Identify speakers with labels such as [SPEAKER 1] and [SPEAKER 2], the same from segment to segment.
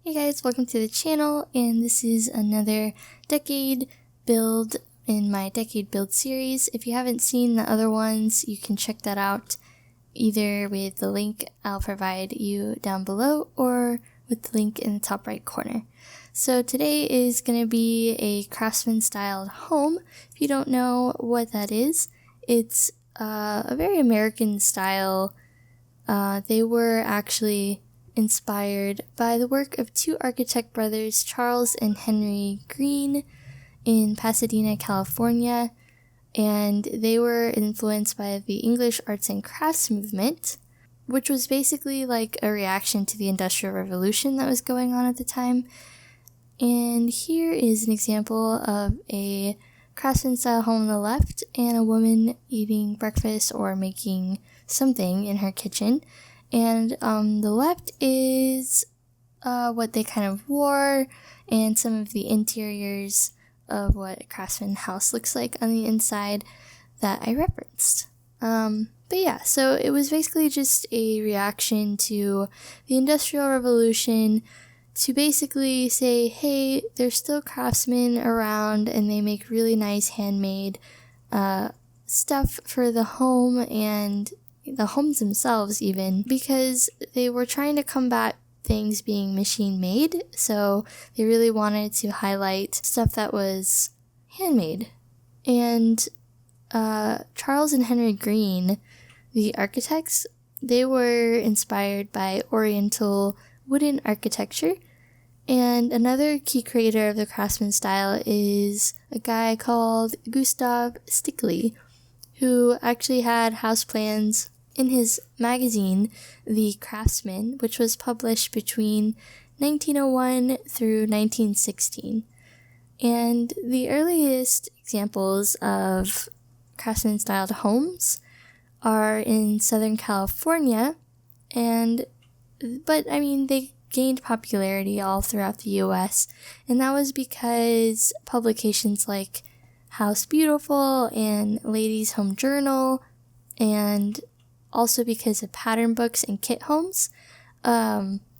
[SPEAKER 1] Hey guys, welcome to the channel, and this is another decade build in my decade build series. If you haven't seen the other ones, you can check that out either with the link I'll provide you down below or with the link in the top right corner. So today is going to be a Craftsman styled home. If you don't know what that is, it's a very American style. They were actually inspired by the work of two architect brothers, Charles and Henry Green, in Pasadena, California, and they were influenced by the English arts and crafts movement, which was basically like a reaction to the Industrial Revolution that was going on at the time. And here is an example of a Craftsman style home on the left and a woman eating breakfast or making something in her kitchen. And on the left is what they kind of wore and some of the interiors of what a Craftsman house looks like on the inside that I referenced. But yeah, so it was basically just a reaction to the Industrial Revolution to basically say, hey, there's still craftsmen around and they make really nice handmade stuff for the home and the homes themselves even, because they were trying to combat things being machine made, so they really wanted to highlight stuff that was handmade. And Charles and Henry Green, the architects, they were inspired by Oriental wooden architecture. And another key creator of the Craftsman style is a guy called Gustav Stickley, who actually had house plans in his magazine, The Craftsman, which was published between 1901 through 1916. And the earliest examples of Craftsman-styled homes are in Southern California, but they gained popularity all throughout the US, and that was because publications like House Beautiful and Ladies Home Journal, and also because of pattern books and kit homes.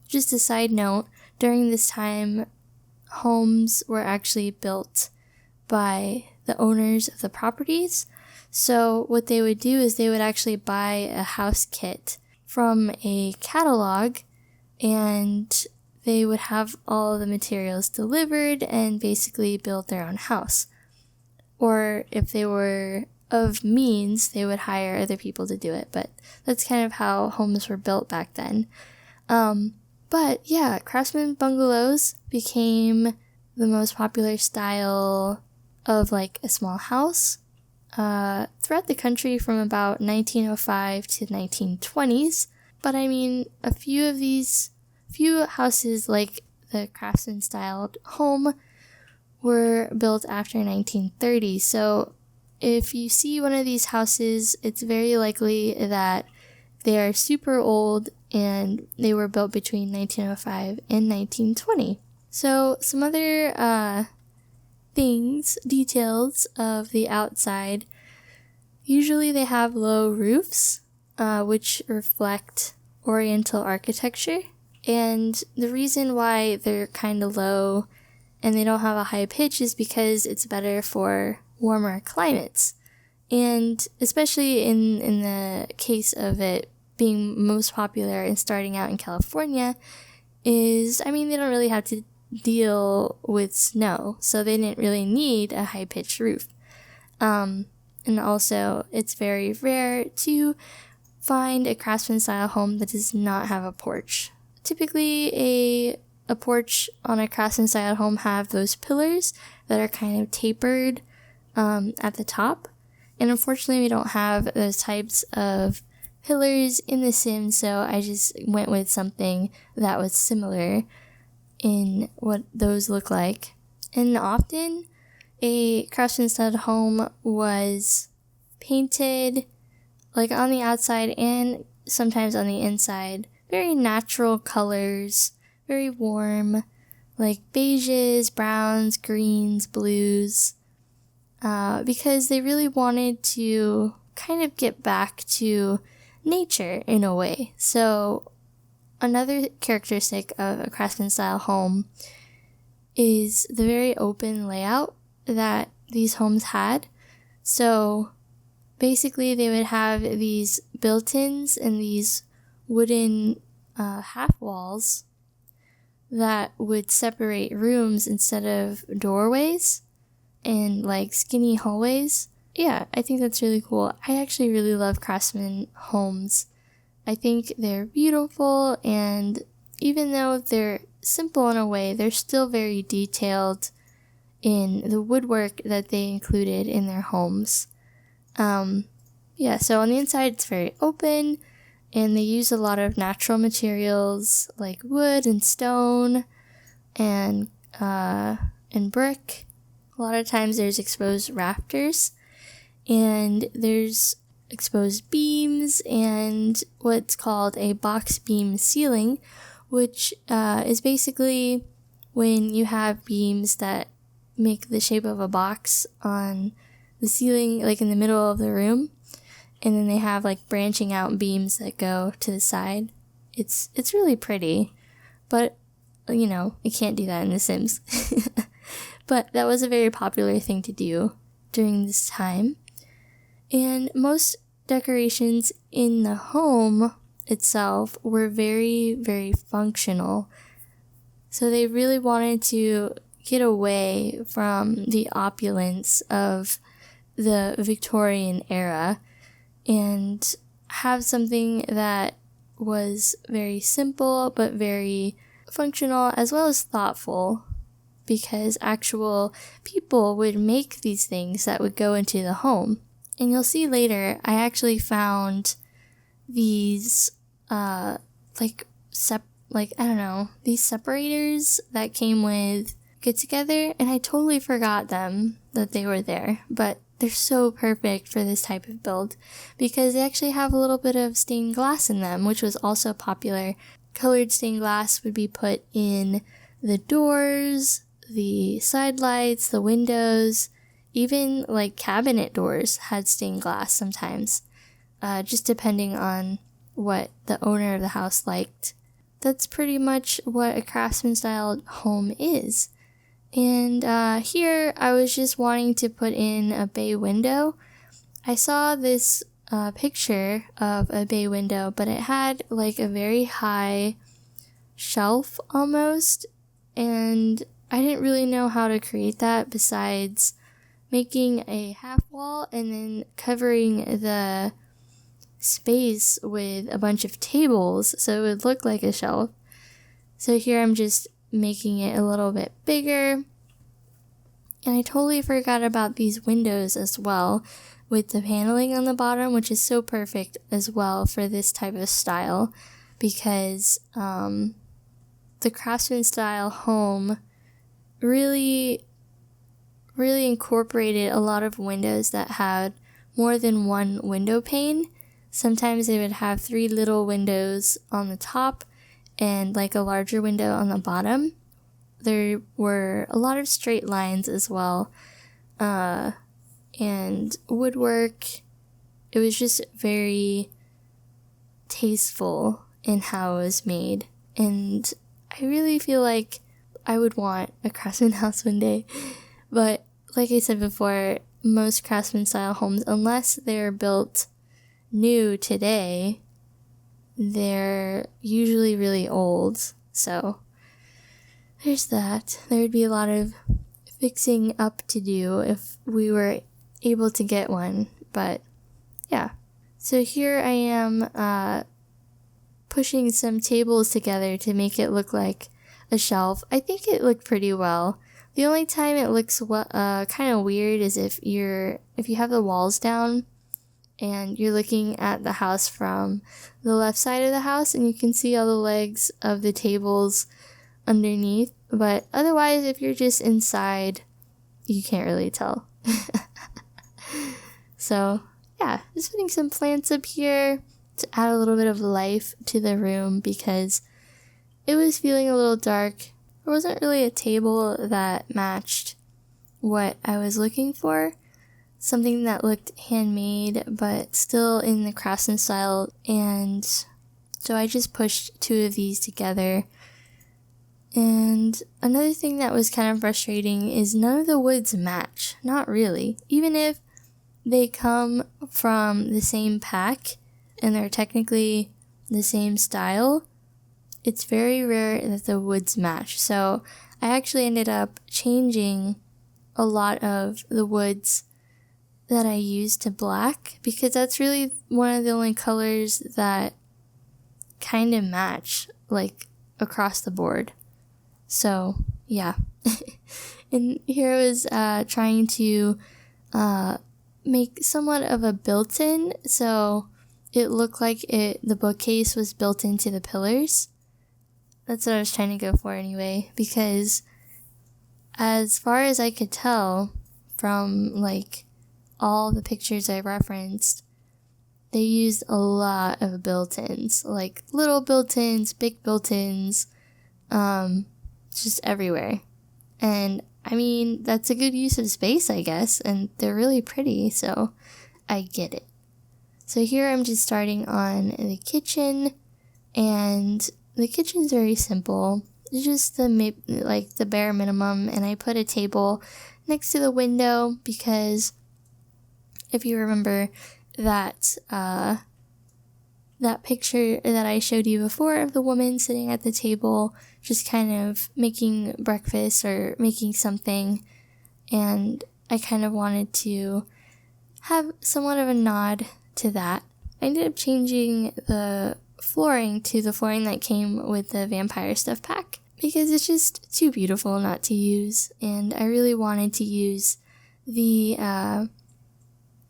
[SPEAKER 1] Just a side note, during this time, homes were actually built by the owners of the properties. So what they would do is they would actually buy a house kit from a catalog, and they would have all the materials delivered and basically build their own house. Or if they were of means, they would hire other people to do it, but that's kind of how homes were built back then. But yeah, Craftsman bungalows became the most popular style of like a small house throughout the country from about 1905 to 1920s. But a few houses like the Craftsman styled home were built after 1930. So if you see one of these houses, it's very likely that they are super old and they were built between 1905 and 1920. So some other details of the outside. Usually they have low roofs, which reflect Oriental architecture. And the reason why they're kind of low and they don't have a high pitch is because it's better for warmer climates. And especially in the case of it being most popular and starting out in California is, they don't really have to deal with snow, so they didn't really need a high-pitched roof. And also, it's very rare to find a Craftsman-style home that does not have a porch. Typically, a porch on a Craftsman-style home have those pillars that are kind of tapered at the top. And unfortunately, we don't have those types of pillars in The Sims, so I just went with something that was similar. in what those look like. And often a Craftsman style home was painted like on the outside and sometimes on the inside. Very natural colors, very warm, like beiges, browns, greens, blues, because they really wanted to kind of get back to nature in a way. So another characteristic of a Craftsman style home is the very open layout that these homes had. So basically they would have these built-ins and these wooden half walls that would separate rooms instead of doorways and like skinny hallways. Yeah, I think that's really cool. I actually really love Craftsman homes. I think they're beautiful, and even though they're simple in a way, they're still very detailed in the woodwork that they included in their homes. Yeah, so on the inside it's very open, and they use a lot of natural materials like wood and stone and brick. A lot of times there's exposed rafters, and there's exposed beams and what's called a box beam ceiling, which is basically when you have beams that make the shape of a box on the ceiling, like in the middle of the room, and then they have like branching out beams that go to the side. It's really pretty, but you know, you can't do that in The Sims. But that was a very popular thing to do during this time. And most decorations in the home itself were very, very functional. So they really wanted to get away from the opulence of the Victorian era and have something that was very simple but very functional as well as thoughtful, because actual people would make these things that would go into the home. And you'll see later, I actually found these, these separators that came with Get Together, and I totally forgot that they were there, but they're so perfect for this type of build because they actually have a little bit of stained glass in them, which was also popular. Colored stained glass would be put in the doors, the side lights, the windows, even like cabinet doors had stained glass sometimes, just depending on what the owner of the house liked. That's pretty much what a Craftsman style home is. And here I was just wanting to put in a bay window. I saw this picture of a bay window, but it had like a very high shelf almost, and I didn't really know how to create that besides making a half wall and then covering the space with a bunch of tables so it would look like a shelf. So here I'm just making it a little bit bigger. And I totally forgot about these windows as well with the paneling on the bottom, which is so perfect as well for this type of style because the Craftsman style home really incorporated a lot of windows that had more than one window pane. Sometimes they would have 3 little windows on the top and like a larger window on the bottom. There were a lot of straight lines as well, and woodwork. It was just very tasteful in how it was made, and I really feel like I would want a Craftsman house one day. But like I said before, most Craftsman style homes, unless they're built new today, they're usually really old. So there's that. There would be a lot of fixing up to do if we were able to get one. But yeah. So here I am pushing some tables together to make it look like a shelf. I think it looked pretty well. The only time it looks kind of weird is if you have the walls down and you're looking at the house from the left side of the house and you can see all the legs of the tables underneath, but otherwise if you're just inside, you can't really tell. So yeah, just putting some plants up here to add a little bit of life to the room because it was feeling a little dark. There wasn't really a table that matched what I was looking for. Something that looked handmade but still in the Craftsman style, and so I just pushed two of these together. And another thing that was kind of frustrating is none of the woods match. Not really. Even if they come from the same pack and they're technically the same style, it's very rare that the woods match. So I actually ended up changing a lot of the woods that I used to black because that's really one of the only colors that kind of match like across the board. So yeah. And here I was trying to make somewhat of a built-in, so it looked like the bookcase was built into the pillars. That's what I was trying to go for anyway, because as far as I could tell from like all the pictures I referenced, they used a lot of built-ins, like little built-ins, big built-ins, just everywhere. And I mean, that's a good use of space, I guess, and they're really pretty, so I get it. So here I'm just starting on the kitchen, and the kitchen's very simple. It's just the bare minimum, and I put a table next to the window because if you remember that picture that I showed you before of the woman sitting at the table just kind of making breakfast or making something, and I kind of wanted to have somewhat of a nod to that. I ended up changing the flooring to the flooring that came with the vampire stuff pack because it's just too beautiful not to use, and I really wanted to use the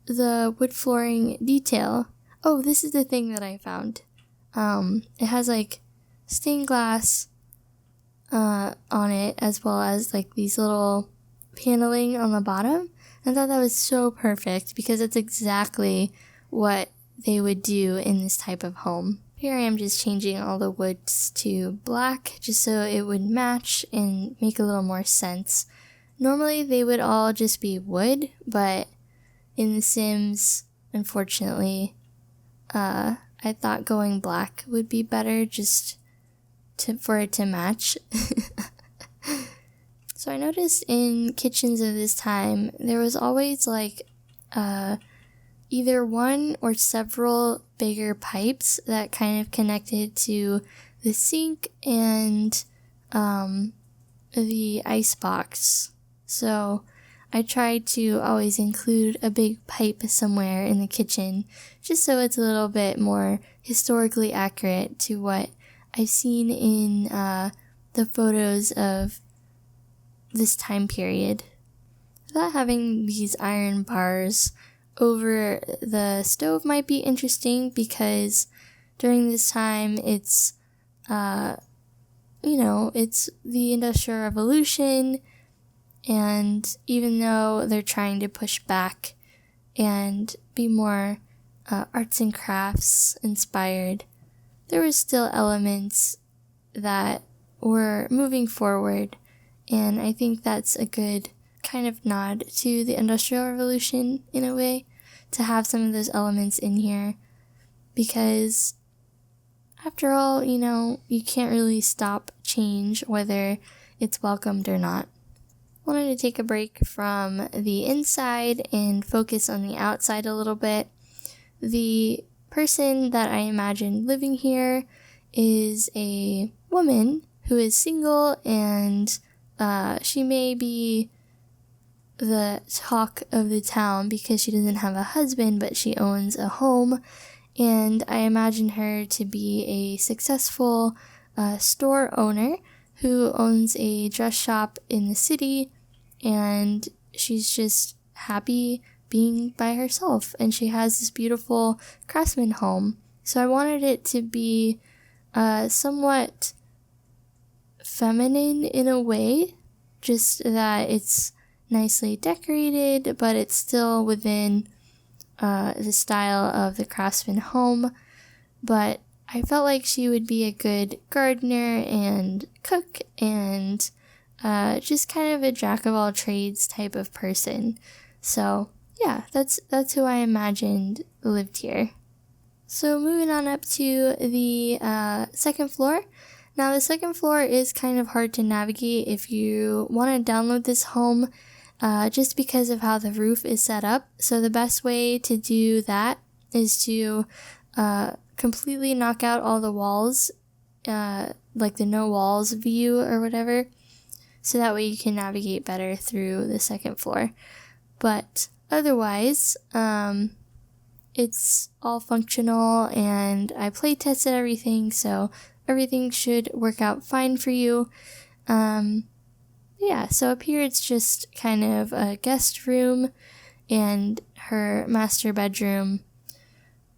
[SPEAKER 1] wood flooring detail. Oh, this is the thing that I found. It has like stained glass on it, as well as like these little paneling on the bottom. I thought that was so perfect because it's exactly what they would do in this type of home. Here I am just changing all the woods to black just so it would match and make a little more sense. Normally they would all just be wood, but in The Sims, unfortunately, I thought going black would be better just for it to match. So I noticed in kitchens of this time, there was always like either one or several bigger pipes that kind of connected to the sink and the icebox. So I tried to always include a big pipe somewhere in the kitchen, just so it's a little bit more historically accurate to what I've seen in the photos of this time period. I thought having these iron bars over the stove might be interesting because during this time it's it's the Industrial Revolution, and even though they're trying to push back and be more arts and crafts inspired, there were still elements that were moving forward, and I think that's a good kind of nod to the Industrial Revolution in a way, to have some of those elements in here, because after all, you can't really stop change whether it's welcomed or not. I wanted to take a break from the inside and focus on the outside a little bit. The person that I imagine living here is a woman who is single, and she may be the talk of the town because she doesn't have a husband, but she owns a home, and I imagine her to be a successful store owner who owns a dress shop in the city, and she's just happy being by herself, and she has this beautiful Craftsman home. So I wanted it to be somewhat feminine in a way, just that it's nicely decorated, but it's still within the style of the Craftsman home. But I felt like she would be a good gardener and cook and just kind of a jack of all trades type of person. So yeah, that's who I imagined lived here. So moving on up to the second floor. Now the second floor is kind of hard to navigate if you want to download this home, just because of how the roof is set up. So the best way to do that is to completely knock out all the walls, like the no walls view or whatever, so that way you can navigate better through the second floor. But otherwise, it's all functional, and I play tested everything, so everything should work out fine for you. Yeah, so up here it's just kind of a guest room and her master bedroom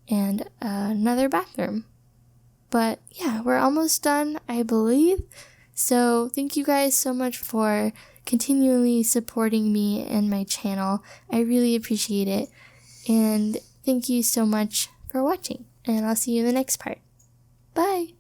[SPEAKER 1] and another bathroom. But yeah, we're almost done, I believe. So thank you guys so much for continually supporting me and my channel. I really appreciate it. And thank you so much for watching. And I'll see you in the next part. Bye!